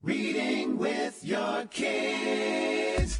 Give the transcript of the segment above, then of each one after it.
Reading with your kids.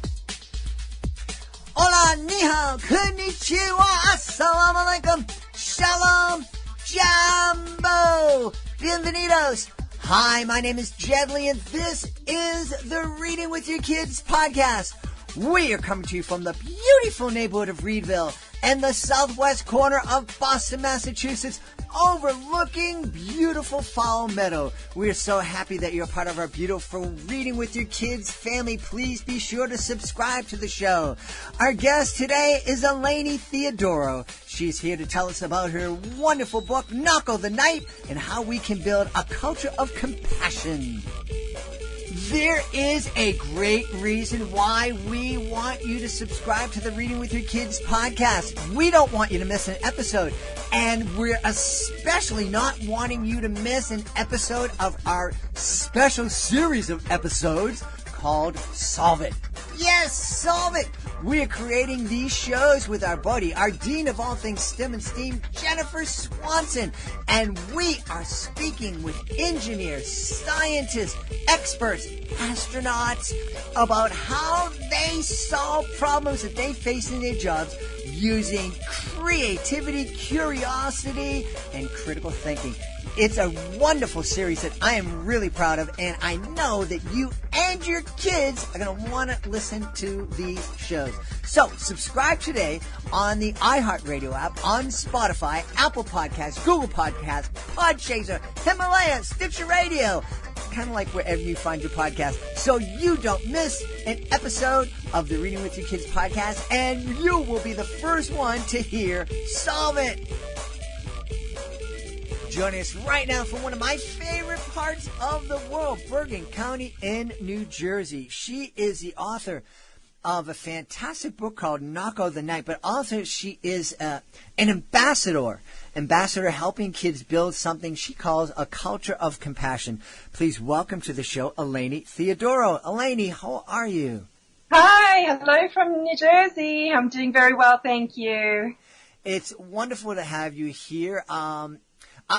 Hola, ni hao, konnichiwa, assalamu alaikum, shalom, jambo, bienvenidos. Hi, my name is Jedley, and this is the Reading with Your Kids podcast. We are coming to you from the beautiful neighborhood of Reedville and the southwest corner of Boston, Massachusetts, overlooking beautiful Fowl Meadow. We are so happy that you're part of our beautiful Reading with Your Kids family. Please be sure to subscribe to the show. Our guest today is Eleni Theodorou. She's here to tell us about her wonderful book, Noko the Knight, and how we can build a culture of compassion. There is a great reason why we want you to subscribe to the Reading with Your Kids podcast. We don't want you to miss an episode, and we're especially not wanting you to miss an episode of our special series of episodes called Solve It. Yes, Solve It! We are creating these shows with our buddy, our Dean of all things STEM and STEAM, Jennifer Swanson. And we are speaking with engineers, scientists, experts, astronauts about how they solve problems that they face in their jobs using creativity, curiosity, and critical thinking. It's a wonderful series that I am really proud of, and I know that you and your kids are going to want to listen to these shows. So, subscribe today on the iHeartRadio app, on Spotify, Apple Podcasts, Google Podcasts, Podchaser, Himalaya, Stitcher Radio, kind of like wherever you find your podcast, so you don't miss an episode of the Reading with Your Kids podcast, and you will be the first one to hear Solve It. Joining us right now from one of my favorite parts of the world, Bergen County in New Jersey. She is the author of a fantastic book called Noko the Knight, but also she is an ambassador helping kids build something she calls a culture of compassion. Please welcome to the show, Eleni Theodorou. Eleni, how are you? Hi, hello from New Jersey. I'm doing very well, thank you. It's wonderful to have you here.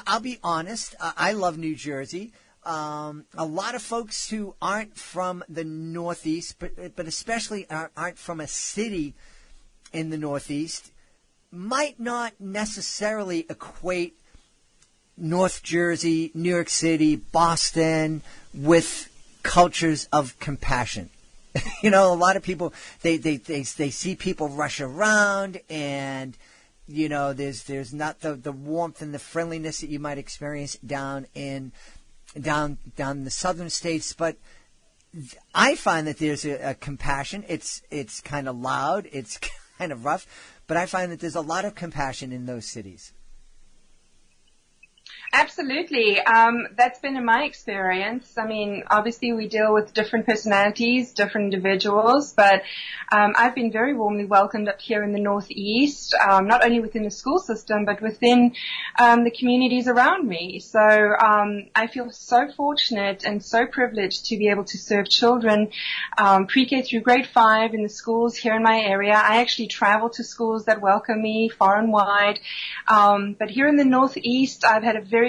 I'll be honest, I love New Jersey. A lot of folks who aren't from the Northeast, but especially aren't from a city in the Northeast, might not necessarily equate North Jersey, New York City, Boston with cultures of compassion. You know, a lot of people, they see people rush around, and you know, there's not the warmth and the friendliness that you might experience down in the southern states, but I find that there's a compassion. It's kind of loud, it's kind of rough, but I find that there's a lot of compassion in those cities. Absolutely. That's been in my experience. I mean, obviously we deal with different personalities, different individuals, but I've been very warmly welcomed up here in the Northeast, not only within the school system, but within the communities around me. So I feel so fortunate and so privileged to be able to serve children pre-K through grade 5 in the schools here in my area. I actually travel to schools that welcome me far and wide. But here in the Northeast, I've had a very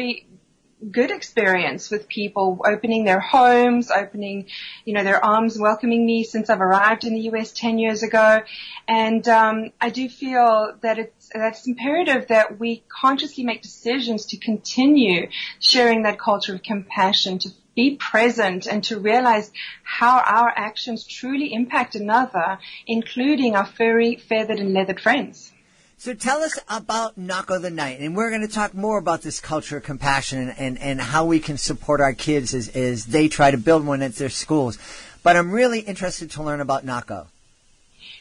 good experience with people opening their homes, opening, their arms, welcoming me since I've arrived in the U.S. 10 years ago. And I do feel that it's imperative that we consciously make decisions to continue sharing that culture of compassion, to be present and to realize how our actions truly impact another, including our furry, feathered, and leathered friends. So tell us about Noko the Knight, and we're going to talk more about this culture of compassion and how we can support our kids as they try to build one at their schools. But I'm really interested to learn about Noko.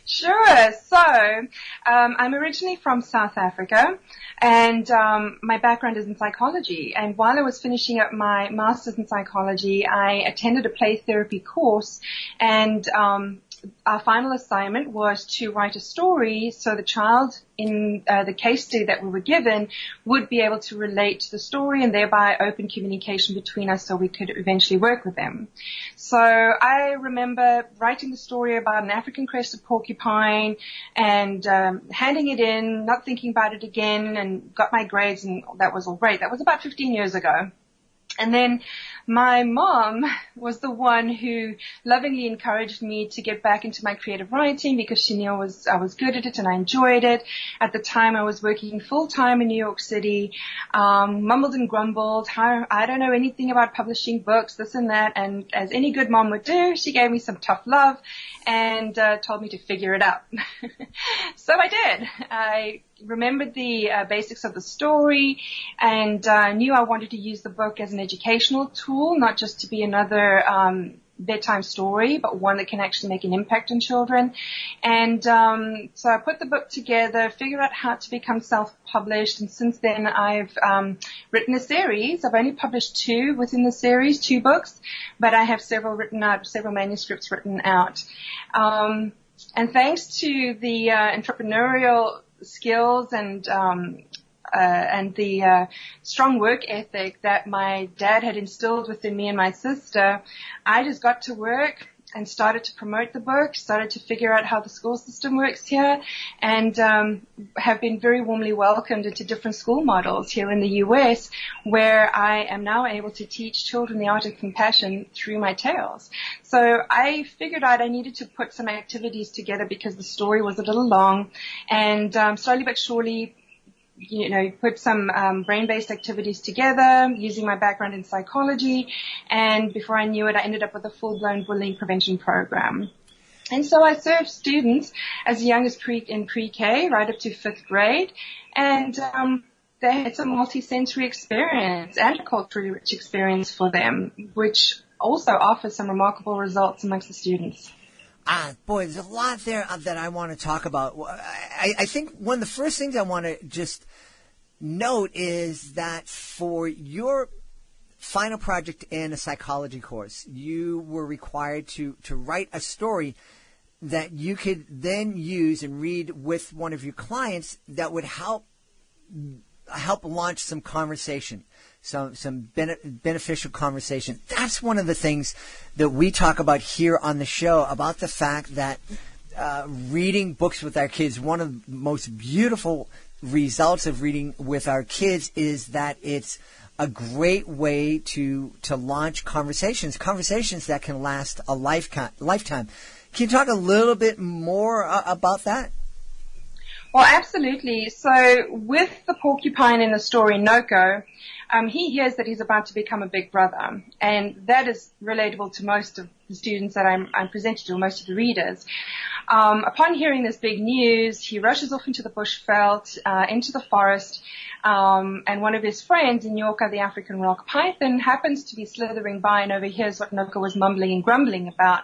Sure. So I'm originally from South Africa, and my background is in psychology. And while I was finishing up my master's in psychology, I attended a play therapy course, and our final assignment was to write a story so the child in the case study that we were given would be able to relate to the story and thereby open communication between us so we could eventually work with them. So I remember writing the story about an African crested porcupine and handing it in, not thinking about it again, and got my grades, and that was all great. That was about 15 years ago. And then my mom was the one who lovingly encouraged me to get back into my creative writing because she knew I was good at it and I enjoyed it. At the time, I was working full-time in New York City, mumbled and grumbled. I don't know anything about publishing books, this and that. And as any good mom would do, she gave me some tough love and told me to figure it out. So I did. I remembered the basics of the story and knew I wanted to use the book as an educational tool, not just to be another bedtime story, but one that can actually make an impact on children. And so I put the book together, figured out how to become self-published, and since then I've written a series. I've only published 2 within the series, 2 books, but I have several manuscripts written out. And thanks to the entrepreneurial skills and the strong work ethic that my dad had instilled within me and my sister, I just got to work and started to promote the book, started to figure out how the school system works here, and have been very warmly welcomed into different school models here in the U.S., where I am now able to teach children the art of compassion through my tales. So I figured out I needed to put some activities together because the story was a little long, and slowly but surely put some brain-based activities together using my background in psychology, and before I knew it, I ended up with a full-blown bullying prevention program. And so I served students as young as pre-K right up to 5th grade, and it's a multi-sensory experience and a culturally rich experience for them, which also offers some remarkable results amongst the students. Boy, there's a lot there that I want to talk about. I think one of the first things I want to just note is that for your final project in a psychology course, you were required to write a story that you could then use and read with one of your clients that would help launch some conversation, some beneficial conversation. That's one of the things that we talk about here on the show, about the fact that reading books with our kids, one of the most beautiful results of reading with our kids is that it's a great way to launch conversations that can last a lifetime. Can you talk a little bit more about that? Well, absolutely. So with the porcupine in the story, Noko, he hears that he's about to become a big brother, and that is relatable to most of the students that I'm presenting to, most of the readers. Upon hearing this big news, he rushes off into the bushveld, into the forest, and one of his friends, Noko the African rock python, happens to be slithering by and overhears what Noko was mumbling and grumbling about.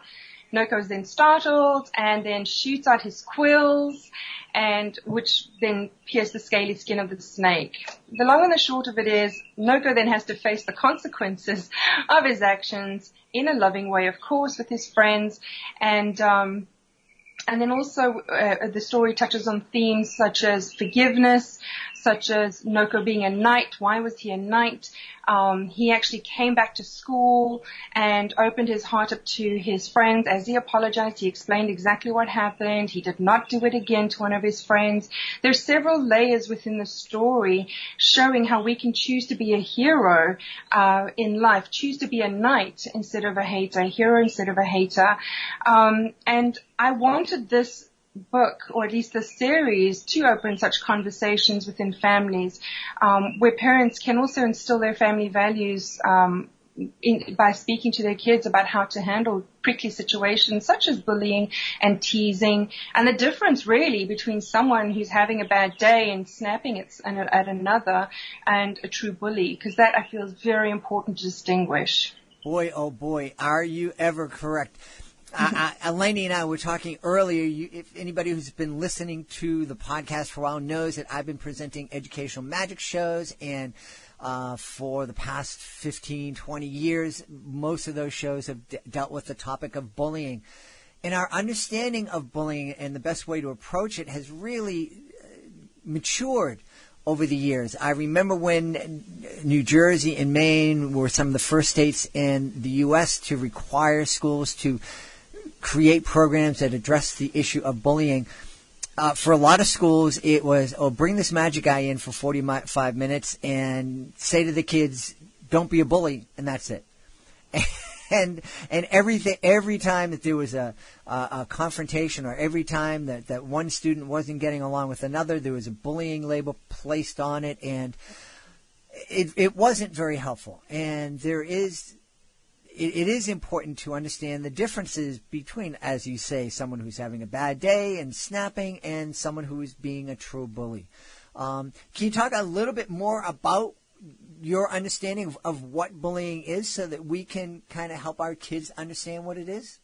Noko is then startled and then shoots out his quills, and which then pierce the scaly skin of the snake. The long and the short of it is, Noko then has to face the consequences of his actions in a loving way, of course, with his friends, and then also the story touches on themes such as forgiveness, such as Noko being a knight. Why was he a knight? He actually came back to school and opened his heart up to his friends. As he apologized, he explained exactly what happened. He did not do it again to one of his friends. There's several layers within the story showing how we can choose to be a hero in life, choose to be a knight instead of a hater, a hero instead of a hater. And I wanted this book, or at least this series, to open such conversations within families, where parents can also instill their family values by speaking to their kids about how to handle prickly situations such as bullying and teasing, and the difference really between someone who's having a bad day and snapping at another and a true bully, because that I feel is very important to distinguish. Boy, oh boy, are you ever correct. Eleni and I were talking earlier. If anybody who's been listening to the podcast for a while knows that I've been presenting educational magic shows, and for the past 15, 20 years, most of those shows have dealt with the topic of bullying. And our understanding of bullying and the best way to approach it has really matured over the years. I remember when New Jersey and Maine were some of the first states in the U.S. to require schools to create programs that address the issue of bullying. For a lot of schools, it was, bring this magic guy in for 45 minutes and say to the kids, don't be a bully, and that's it. And every time that there was a confrontation, or every time that one student wasn't getting along with another, there was a bullying label placed on it, and it wasn't very helpful. And it is important to understand the differences between, as you say, someone who's having a bad day and snapping, and someone who is being a true bully. Can you talk a little bit more about your understanding of what bullying is, so that we can kind of help our kids understand what it is?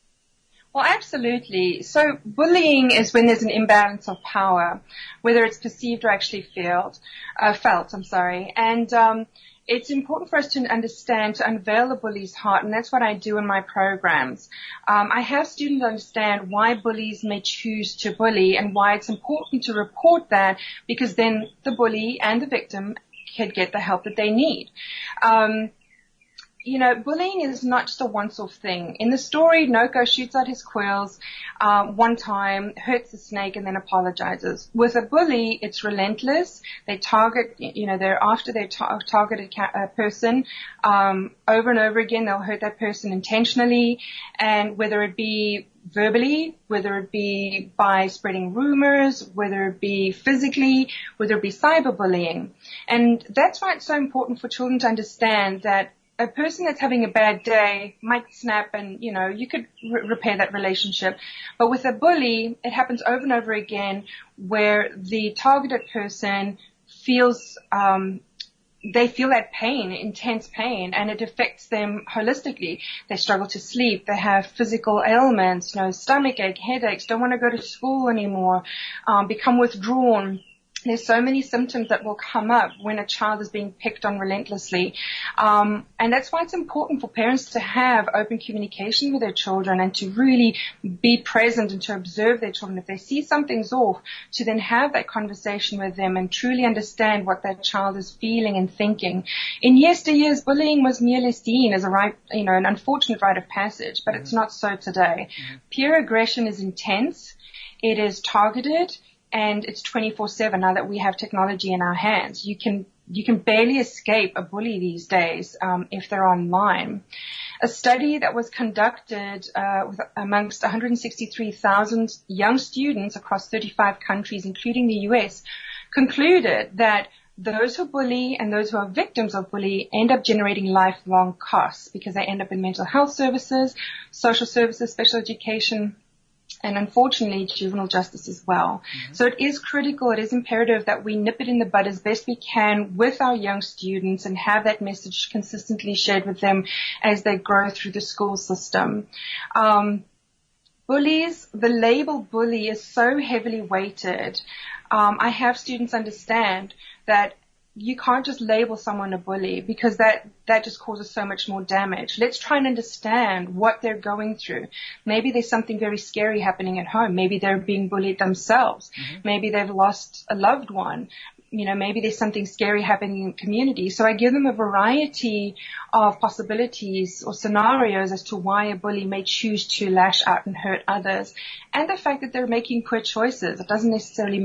Well, absolutely. So bullying is when there's an imbalance of power, whether it's perceived or actually felt. And it's important for us to understand, to unveil the bully's heart, and that's what I do in my programs. I have students understand why bullies may choose to bully, and why it's important to report that, because then the bully and the victim can get the help that they need. Bullying is not just a once-off thing. In the story, Noko shoots out his quills one time, hurts the snake, and then apologizes. With a bully, it's relentless. They target, they're after their targeted person over and over again. They'll hurt that person intentionally, and whether it be verbally, whether it be by spreading rumors, whether it be physically, whether it be cyberbullying. And that's why it's so important for children to understand that a person that's having a bad day might snap, and, you could repair that relationship. But with a bully, it happens over and over again, where the targeted person feels, they feel that pain, intense pain, and it affects them holistically. They struggle to sleep. They have physical ailments, stomach ache, headaches, don't want to go to school anymore, become withdrawn. There's so many symptoms that will come up when a child is being picked on relentlessly. And that's why it's important for parents to have open communication with their children, and to really be present and to observe their children. If they see something's off, to then have that conversation with them and truly understand what that child is feeling and thinking. In yesteryears, bullying was merely seen as an unfortunate rite of passage, but it's not so today. Peer aggression is intense. It is targeted. And it's 24/7 now that we have technology in our hands. You can barely escape a bully these days if they're online. A study that was conducted amongst 163,000 young students across 35 countries, including the US, concluded that those who bully and those who are victims of bully end up generating lifelong costs, because they end up in mental health services, social services, special education, and unfortunately juvenile justice as well. So it is critical, it is imperative that we nip it in the bud as best we can with our young students, and have that message consistently shared with them as they grow through the school system. Bullies, the label bully is so heavily weighted. I have students understand that you can't just label someone a bully, because that just causes so much more damage. Let's try and understand what they're going through. Maybe there's something very scary happening at home. Maybe they're being bullied themselves. Maybe they've lost a loved one. Maybe there's something scary happening in the community. So I give them a variety of possibilities or scenarios as to why a bully may choose to lash out and hurt others. And the fact that they're making poor choices. It doesn't necessarily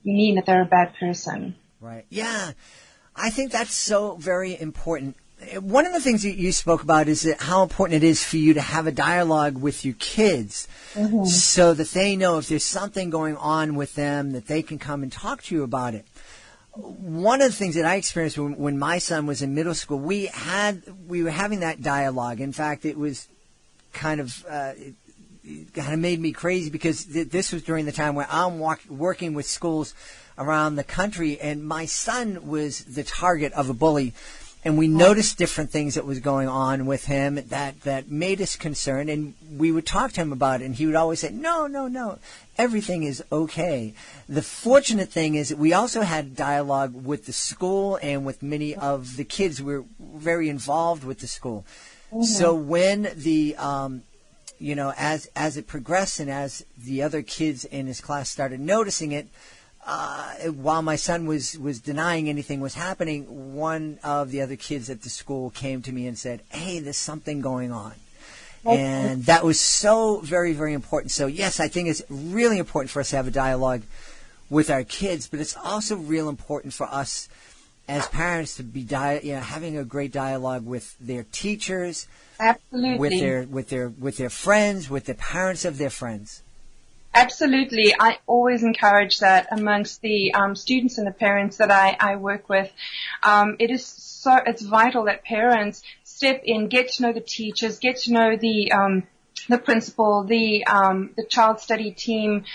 mean that they're a bad person. Right. Yeah. I think that's so very important. One of the things that you spoke about is that how important it is for you to have a dialogue with your kids, so that they know if there's something going on with them, that they can come and talk to you about it. One of the things that I experienced when my son was in middle school, we were having that dialogue. In fact, it was kind of made me crazy, because this was during the time where I'm working with schools around the country, and my son was the target of a bully, and we noticed different things that was going on with him that made us concerned, and we would talk to him about it, and he would always say, no, everything is okay. The fortunate thing is that we also had dialogue with the school and with many of the kids who were very involved with the school. So when the as it progressed, and as the other kids in his class started noticing it, while my son was denying anything was happening, one of the other kids at the school came to me and said, hey, there's something going on. And that was so very, very important. So, yes, I think it's really important for us to have a dialogue with our kids, but it's also real important for us as parents to be having a great dialogue with their teachers, Absolutely. with their friends, with the parents of their friends. Absolutely. I always encourage that amongst the students and the parents that I work with. It's vital that parents step in, get to know the teachers, get to know the principal, the child study team,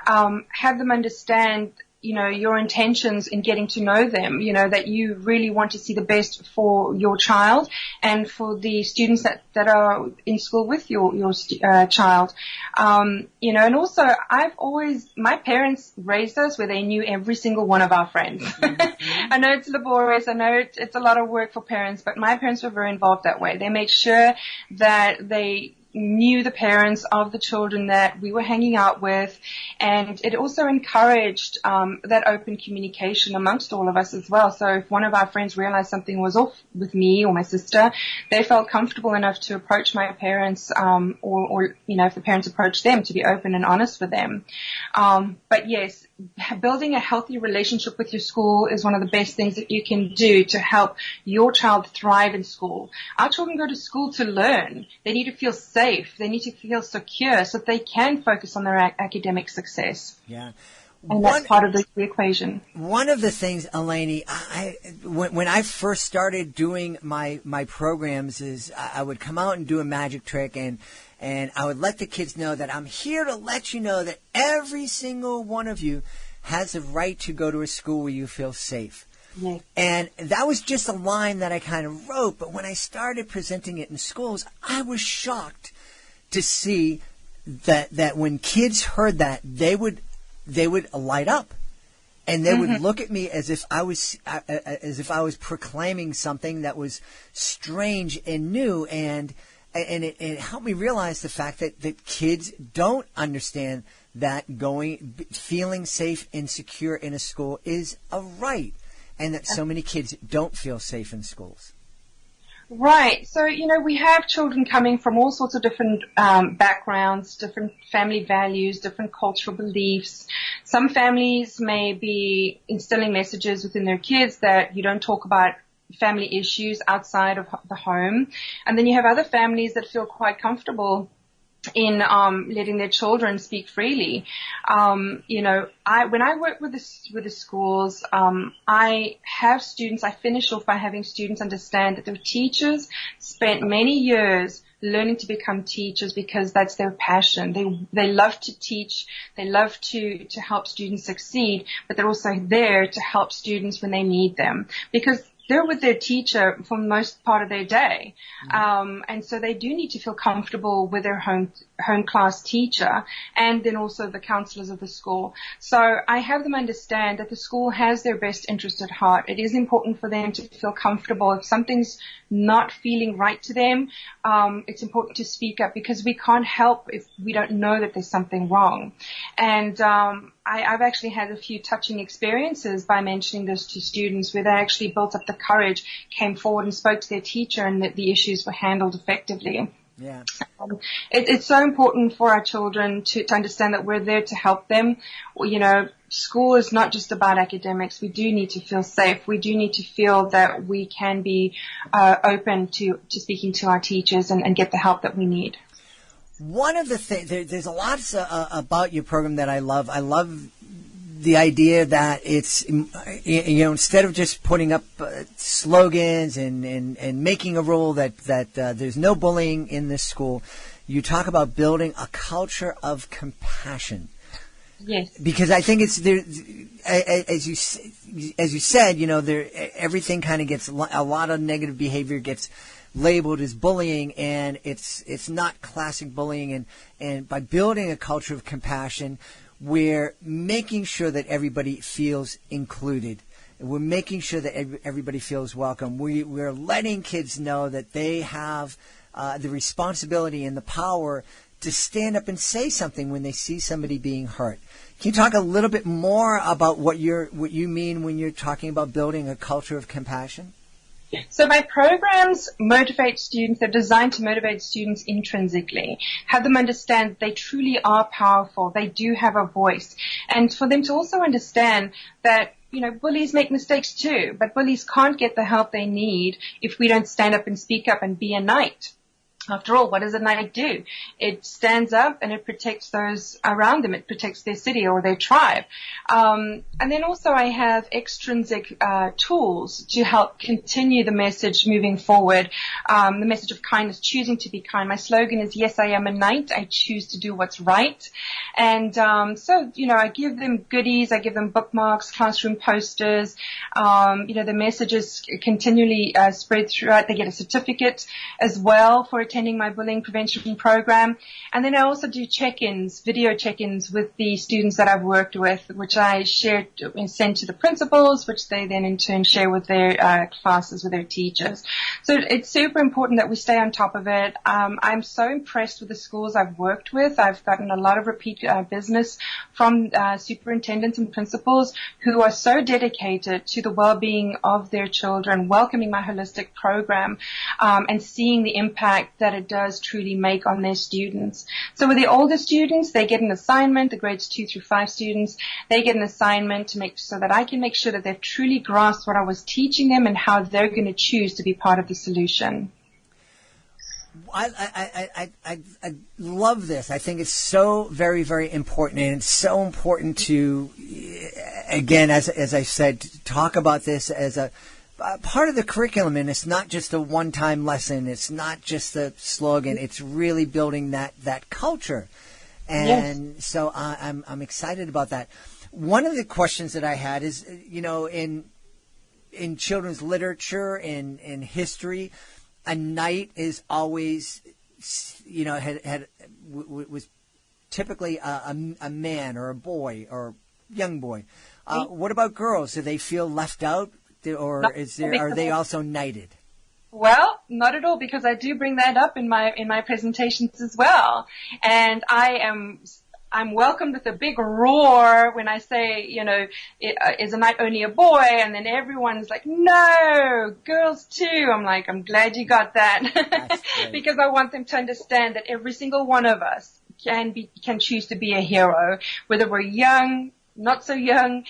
have them understand your intentions in getting to know them, that you really want to see the best for your child and for the students that are in school with your child. And also my parents raised us where they knew every single one of our friends. I know it's laborious. I know it's a lot of work for parents, but my parents were very involved that way. They made sure that they knew the parents of the children that we were hanging out with, and it also encouraged that open communication amongst all of us as well. So if one of our friends realized something was off with me or my sister, they felt comfortable enough to approach my parents, or if the parents approached them, to be open and honest with them. But yes, building a healthy relationship with your school is one of the best things that you can do to help your child thrive in school. Our children go to school to learn. They need to feel safe. They need to feel secure so that they can focus on their academic success. Yeah. And that's part of the equation. One of the things, Eleni, when I first started doing my programs is I would come out and do a magic trick, and I would let the kids know that I'm here to let you know that every single one of you has the right to go to a school where you feel safe. Yes. And that was just a line that I kind of wrote, but when I started presenting it in schools, I was shocked to see that when kids heard that, they would light up, and they would look at me as if I was proclaiming something that was strange and new, and it helped me realize the fact that kids don't understand that feeling safe and secure in a school is a right, and that so many kids don't feel safe in schools. Right. So, we have children coming from all sorts of different backgrounds, different family values, different cultural beliefs. Some families may be instilling messages within their kids that you don't talk about family issues outside of the home. And then you have other families that feel quite comfortable in letting their children speak freely. When I work with the schools, I finish off by having students understand that their teachers spent many years learning to become teachers because that's their passion. They love to teach. They love to help students succeed, but they're also there to help students when they need them, because they're with their teacher for the most part of their day. And so they do need to feel comfortable with their home class teacher, and then also the counselors of the school. So I have them understand that the school has their best interest at heart. It is important for them to feel comfortable. If something's not feeling right to them, it's important to speak up, because we can't help if we don't know that there's something wrong. And I've actually had a few touching experiences by mentioning this to students, where they actually built up the courage, came forward and spoke to their teacher, and that the issues were handled effectively. Yeah. It's so important for our children to understand that we're there to help them. School is not just about academics. We do need to feel safe. We do need to feel that we can be open to speaking to our teachers and get the help that we need. One of the things, there's a lot about your program that I love. I love the idea that it's, instead of just putting up slogans and making a rule that there's no bullying in this school, you talk about building a culture of compassion. Yes. Because I think it's there, as you said, everything kind of gets, a lot of negative behavior gets labeled as bullying, and it's not classic bullying, and by building a culture of compassion, we're making sure that everybody feels included. We're making sure that everybody feels welcome. We're letting kids know that they have the responsibility and the power to stand up and say something when they see somebody being hurt. Can you talk a little bit more about what you mean when you're talking about building a culture of compassion? So my programs motivate students. They're designed to motivate students intrinsically, have them understand they truly are powerful. They do have a voice. And for them to also understand that bullies make mistakes too, but bullies can't get the help they need if we don't stand up and speak up and be a knight. After all, what does a knight do? It stands up and it protects those around them. It protects their city or their tribe. And then also I have extrinsic tools to help continue the message moving forward, the message of kindness, choosing to be kind. My slogan is, yes, I am a knight. I choose to do what's right. And I give them goodies. I give them bookmarks, classroom posters. The messages continually spread throughout. They get a certificate as well for attending my bullying prevention program. And then I also do check-ins, video check-ins with the students that I've worked with, which I share and send to the principals, which they then in turn share with their classes, with their teachers. So it's super important that we stay on top of it. I'm so impressed with the schools I've worked with. I've gotten a lot of repeat business from superintendents and principals who are so dedicated to the well-being of their children, welcoming my holistic program, and seeing the impact that it does truly make on their students. So with the older students, they get an assignment, the grades 2 through 5 students, they get an assignment to make so that I can make sure that they've truly grasped what I was teaching them and how they're going to choose to be part of the solution. I love this. I think it's so very, very important, and it's so important to, again, as I said, to talk about this as a part of the curriculum, and it's not just a one-time lesson. It's not just a slogan. It's really building that culture, and yes. So I'm excited about that. One of the questions that I had is, in children's literature, in history, a knight is always, was typically a man or a boy or young boy. What about girls? Do they feel left out? Or are they also knighted? Well, not at all, because I do bring that up in my presentations as well. And I'm welcomed with a big roar when I say, is a knight only a boy? And then everyone's like, no, girls too. I'm like, I'm glad you got that. Because I want them to understand that every single one of us can choose to be a hero, whether we're young, not so young.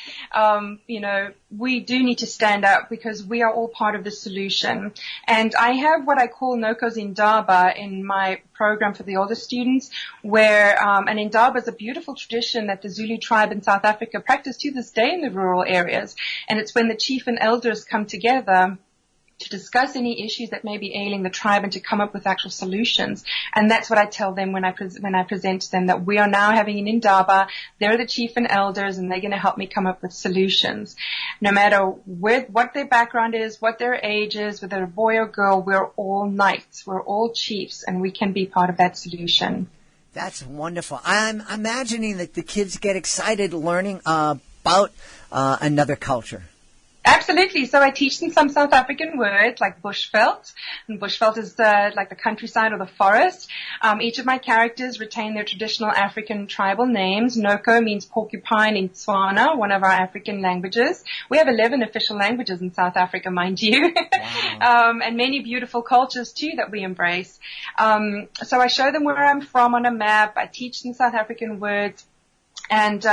We do need to stand up because we are all part of the solution. And I have what I call Noko's Indaba in my program for the older students, where an Indaba is a beautiful tradition that the Zulu tribe in South Africa practice to this day in the rural areas. And it's when the chief and elders come together to discuss any issues that may be ailing the tribe and to come up with actual solutions. And that's what I tell them when I present to them, that we are now having an Indaba. They're the chief and elders, and they're going to help me come up with solutions. No matter what their background is, what their age is, whether a boy or girl, we're all knights. We're all chiefs, and we can be part of that solution. That's wonderful. I'm imagining that the kids get excited learning about another culture. Absolutely. So I teach them some South African words like bushveld. And bushveld is like the countryside or the forest. Each of my characters retain their traditional African tribal names. Noko means porcupine in Tswana, one of our African languages. We have 11 official languages in South Africa, mind you. Wow. And many beautiful cultures too that we embrace. So I show them where I'm from on a map. I teach them South African words. And,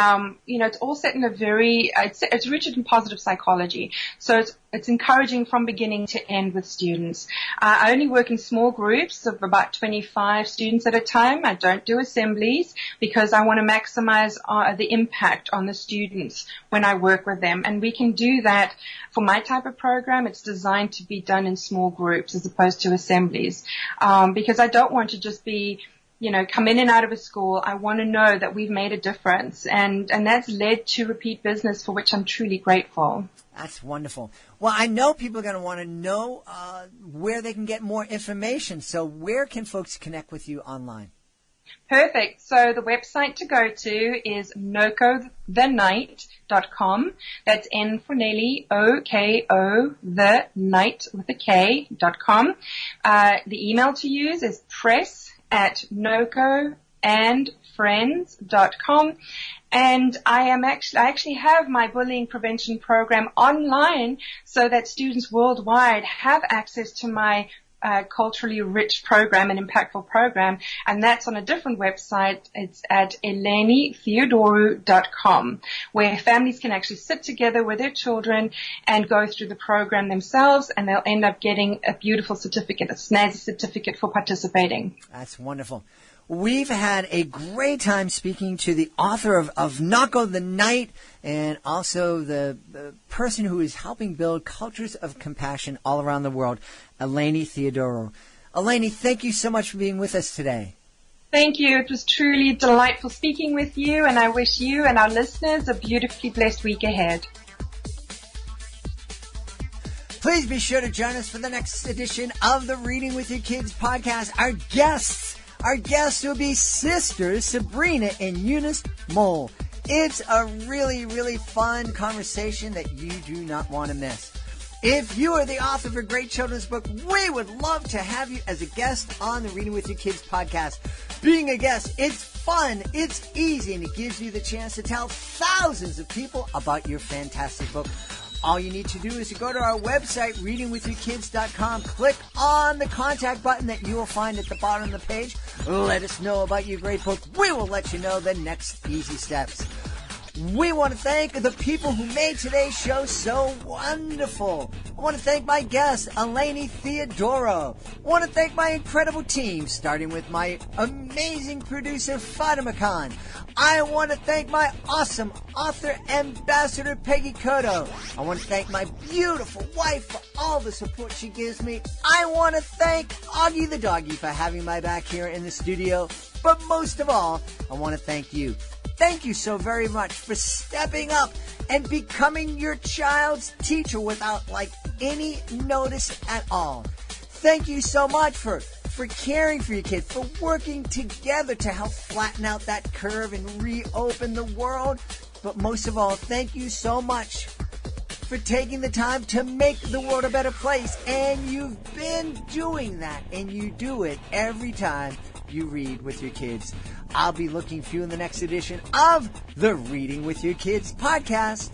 it's all set in a very, it's rooted in positive psychology. So it's encouraging from beginning to end with students. I only work in small groups of about 25 students at a time. I don't do assemblies because I want to maximize the impact on the students when I work with them. And we can do that for my type of program. It's designed to be done in small groups as opposed to assemblies. Because I don't want to just be, come in and out of a school. I want to know that we've made a difference, and that's led to repeat business, for which I'm truly grateful. That's wonderful. Well, I know people are going to want to know where they can get more information. So where can folks connect with you online? Perfect. So the website to go to is nokothennight.com. That's N for Nelly, O-K-O, the night with a K.com. The email to use is press@nokoandfriends.com. And I actually have my bullying prevention program online so that students worldwide have access to my culturally rich program, an impactful program, and that's on a different website. It's at elenitheodorou.com, where families can actually sit together with their children and go through the program themselves, and they'll end up getting a beautiful certificate, a snazzy certificate for participating. That's wonderful. We've had a great time speaking to the author of Noko the Knight, and also the person who is helping build cultures of compassion all around the world, Eleni Theodorou. Eleni, thank you so much for being with us today. Thank you. It was truly delightful speaking with you, and I wish you and our listeners a beautifully blessed week ahead. Please be sure to join us for the next edition of the Reading with Your Kids podcast. Our guests will be sisters Sabrina and Eunice Mole. It's a really, really fun conversation that you do not want to miss. If you are the author of a great children's book, we would love to have you as a guest on the Reading with Your Kids podcast. Being a guest, it's fun, it's easy, and it gives you the chance to tell thousands of people about your fantastic book. All you need to do is to go to our website, readingwithyourkids.com, click on the contact button that you will find at the bottom of the page. Let us know about your great book. We will let you know the next easy steps. We want to thank the people who made today's show so wonderful. I want to thank my guest, Eleni Theodorou. I want to thank my incredible team, starting with my amazing producer, Fatima Khan. I want to thank my awesome author ambassador, Peggy Cotto. I want to thank my beautiful wife for all the support she gives me. I want to thank Augie the doggy for having my back here in the studio. But most of all, I want to thank you. Thank you so very much for stepping up and becoming your child's teacher without any notice at all. Thank you so much for caring for your kids, for working together to help flatten out that curve and reopen the world. But most of all, thank you so much for taking the time to make the world a better place. And you've been doing that, and you do it every time you read with your kids. I'll be looking for you in the next edition of the Reading with Your Kids podcast.